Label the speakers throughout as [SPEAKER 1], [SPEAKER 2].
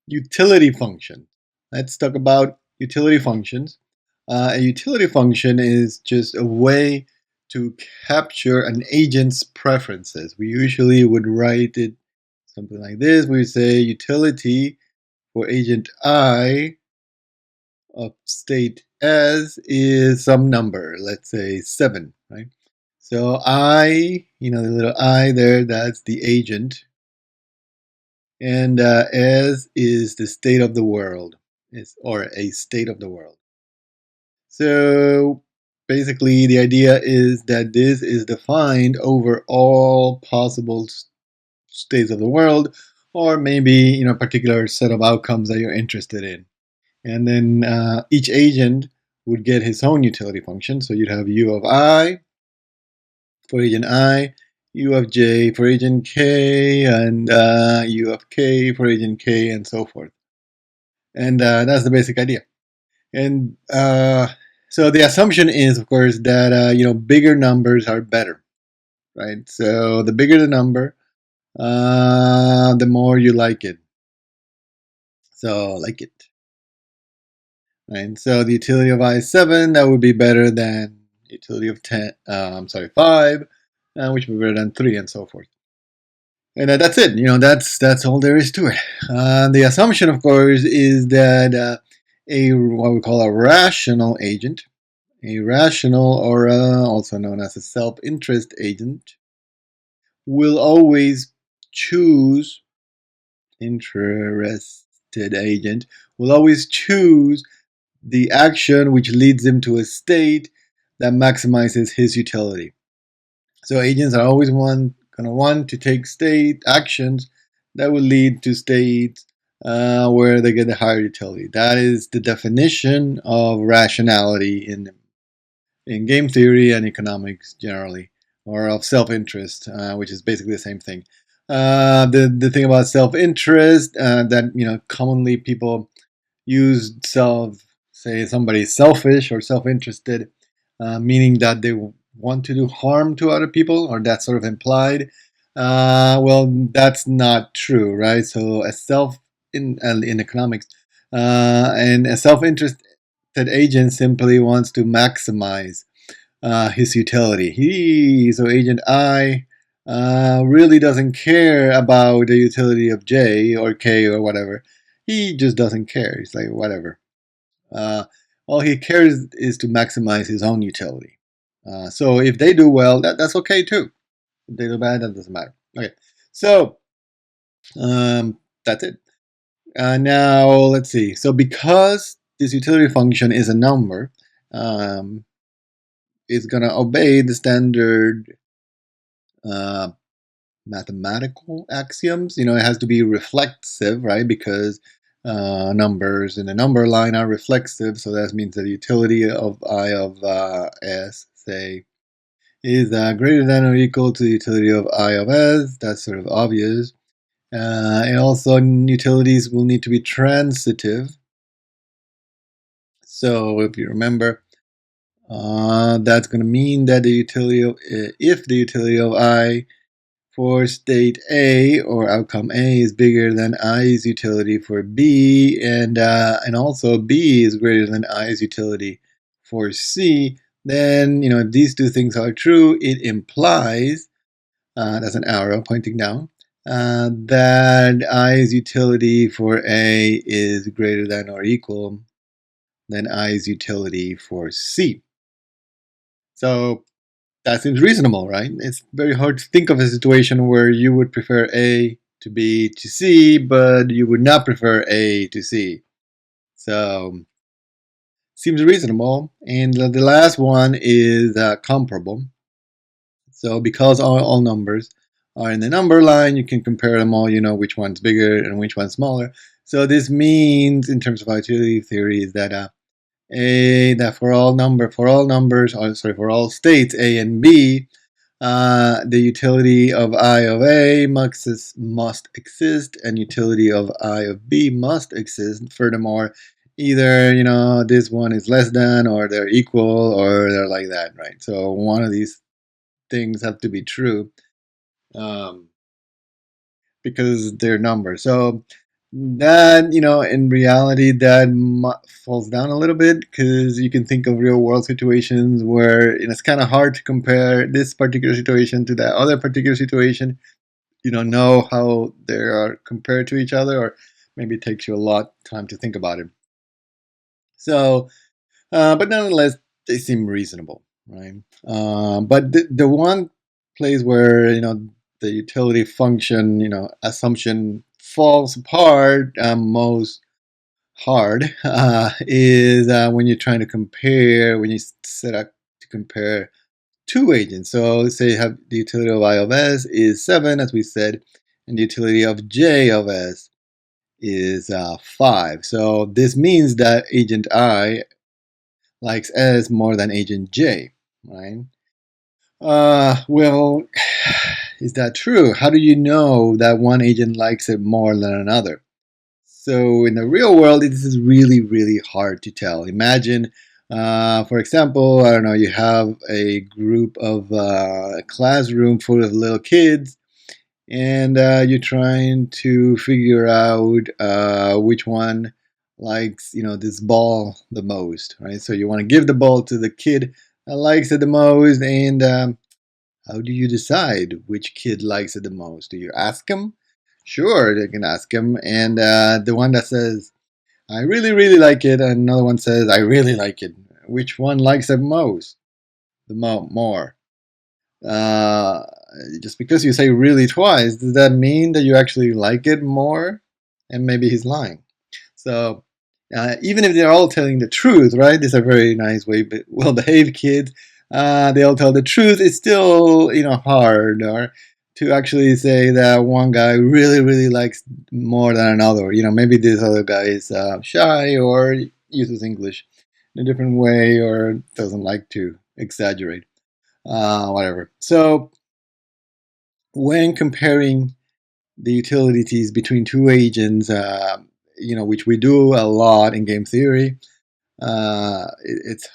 [SPEAKER 1] Utility function. Let's talk about utility functions. A utility function is just a way to capture an agent's preferences. We usually would write it something like this. We say utility for agent I of state S is some number, let's say 7, right? So I, the little I there, that's the agent. And S is the state of the world, or a state of the world. So basically, the idea is that this is defined over all possible states of the world, or maybe a particular set of outcomes that you're interested in. And then each agent would get his own utility function. So you'd have U of I for agent I, U of j for agent k, and U of k for agent k, and so forth. And that's the basic idea. And so the assumption is, of course, that bigger numbers are better, right? So the bigger the number, the more you like it. So like it, right? So the utility of I is 7, that would be better than utility of 10. Sorry, 5, which would be better than 3, and so forth. And that's it. That's all there is to it. The assumption, of course, is that a what we call a rational agent, a rational, or also known as a self-interest agent, will always choose interested agent will always choose the action which leads him to a state that maximizes his utility. So agents are always going to want to take state actions that will lead to states where they get the higher utility. That is the definition of rationality in game theory and economics generally, or of self-interest, which is basically the same thing. The thing about self-interest that commonly people use say somebody's selfish or self-interested, meaning that they want to do harm to other people, or that's sort of implied. Well, that's not true, right? So a self in economics, and a self-interested agent simply wants to maximize his utility. So agent I really doesn't care about the utility of J or K or whatever. He just doesn't care. He's like, whatever. Uh, all he cares is to maximize his own utility. So if they do well, that's okay too. If they do bad, that doesn't matter. Okay, so that's it. Now let's see. So because this utility function is a number, um, it's gonna obey the standard uh, mathematical axioms. It has to be reflexive, right? Because numbers in the number line are reflexive, so that means that the utility of I of S, say, is greater than or equal to the utility of I of S. That's sort of obvious. And also, utilities will need to be transitive. So if you remember, that's going to mean that the utility of if the utility of I for state A or outcome A is bigger than I's utility for B, and also B is greater than I's utility for C, then if these two things are true, it implies that's an arrow pointing down. That I's utility for A is greater than or equal than I's utility for C. So that seems reasonable, right? It's very hard to think of a situation where you would prefer A to B to C, but you would not prefer A to C. So seems reasonable. And the last one is comparable. So because all numbers are in the number line, you can compare them all. You know which one's bigger and which one's smaller. So this means, in terms of utility theory, is that that for all numbers, or sorry, for all states A and B, the utility of I of A must exist, and utility of I of B must exist. Furthermore, either this one is less than, or they're equal, or they're like that, right? So one of these things have to be true, um, because they're numbers. So that, in reality, that falls down a little bit, because you can think of real world situations where it's kind of hard to compare this particular situation to that other particular situation. You don't know how they are compared to each other, or maybe it takes you a lot of time to think about it. So, but nonetheless, they seem reasonable, right? But the one place where the utility function assumption falls apart most hard is when you're trying to compare, when you set up to compare two agents. So say you have the utility of I of S is 7, as we said, and the utility of J of S is 5. So this means that agent I likes S more than agent J, right? Well, is that true? How do you know that one agent likes it more than another? So in the real world, this is really, really hard to tell. Imagine, for example, I don't know, you have a group of a classroom full of little kids, and you're trying to figure out which one likes, this ball the most, right? So you want to give the ball to the kid that likes it the most, and how do you decide which kid likes it the most? Do you ask them? Sure, they can ask him, and the one that says, "I really, really like it," and another one says, "I really like it." Which one likes it most? More. Uh, just because you say really twice, does that mean that you actually like it more? And maybe he's lying. So even if they're all telling the truth, right? These are very nice, well-behaved kids. They all tell the truth. It's still, hard or to actually say that one guy really, really likes more than another. Maybe this other guy is shy or uses English in a different way or doesn't like to exaggerate. Whatever. So when comparing the utilities between two agents, which we do a lot in game theory, it's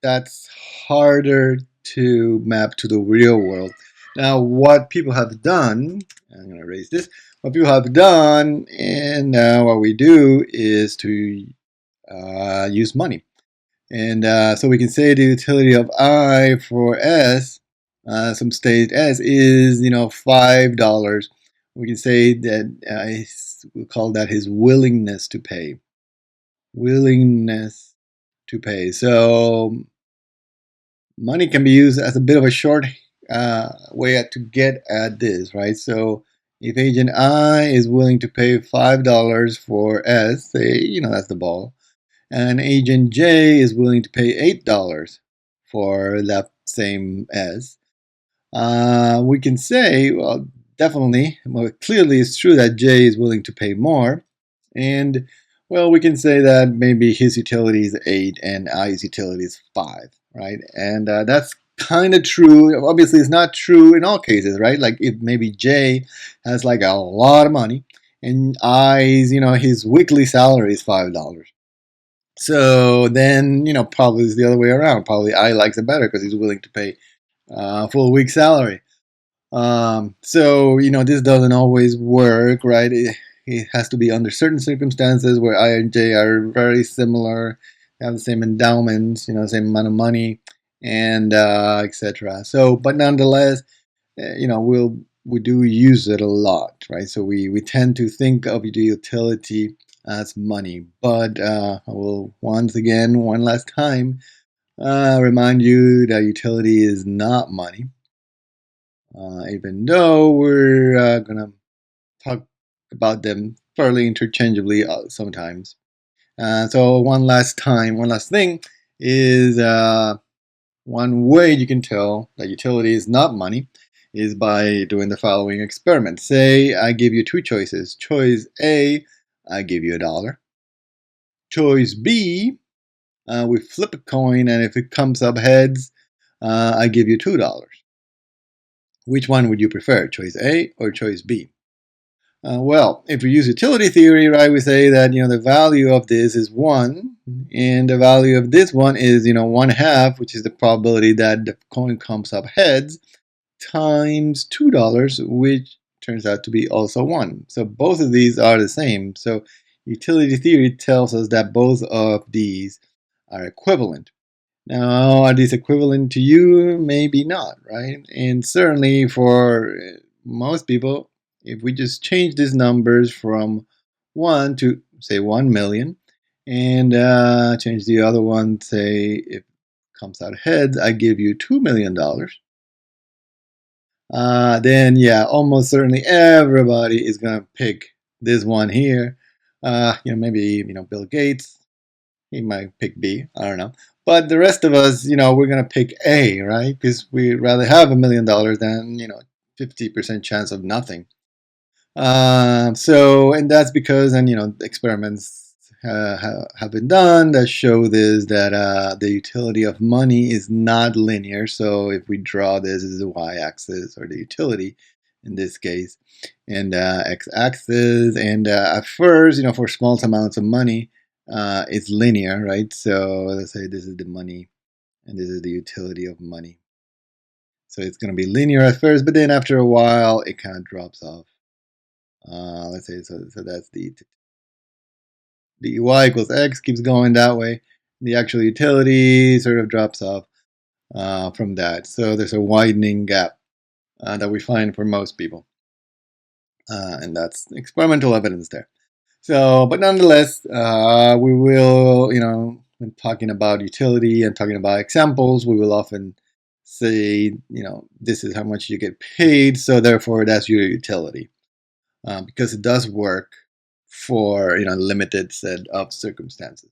[SPEAKER 1] that's harder to map to the real world. Now, what people have done, I'm going to erase this. What people have done, and what we do is to use money. And so we can say the utility of I for S, some state S, is $5. We can say that we'll call that his willingness to pay. Willingness to pay. So money can be used as a bit of a short way to get at this, right? So if agent I is willing to pay $5 for S, say that's the ball, and agent J is willing to pay $8 for that same S, we can say, well, definitely, well, clearly it's true that J is willing to pay more, and well, we can say that maybe his utility is 8 and I's utility is 5, right? And that's kind of true. Obviously, it's not true in all cases, right? Like if maybe J has like a lot of money and I's, his weekly salary is $5. So then, probably it's the other way around. Probably I likes it better because he's willing to pay full week salary. So, this doesn't always work, right? It has to be under certain circumstances where I and J are very similar, have the same endowments, same amount of money, and etc. So, but nonetheless, we do use it a lot, right? So we tend to think of the utility as money, but I will once again, one last time, remind you that utility is not money, even though we're gonna talk about them fairly interchangeably sometimes. So one last thing is one way you can tell that utility is not money is by doing the following experiment. Say I give you two choices. Choice A, I give you $1. Choice B, we flip a coin, and if it comes up heads, I give you $2. Which one would you prefer, choice A or choice B? Well, if we use utility theory, right, we say that the value of this is 1, and the value of this one is 1/2, which is the probability that the coin comes up heads, times $2, which turns out to be also 1. So both of these are the same. So utility theory tells us that both of these are equivalent. Now, are these equivalent to you? Maybe not, right? And certainly for most people, if we just change these numbers from 1 to, say, 1 million, and change the other one, say, if it comes out heads, I give you $2 million, then yeah, almost certainly everybody is going to pick this one here. Maybe, Bill Gates, he might pick B. I don't know. But the rest of us, we're going to pick A, right? Because we'd rather have $1 million than, 50% chance of nothing. And that's because, and experiments have been done that show this, that the utility of money is not linear. So if we draw this as the y-axis, or the utility in this case, and x-axis, and at first, for small amounts of money, it's linear, right? So let's say this is the money, and this is the utility of money. So it's going to be linear at first, but then after a while, it kind of drops off. Let's say, so that's the y equals x keeps going that way. The actual utility sort of drops off from that. So there's a widening gap that we find for most people. And that's experimental evidence there. So, but nonetheless, we will, when talking about utility and talking about examples, we will often say, this is how much you get paid, so therefore that's your utility. Because it does work for, limited set of circumstances.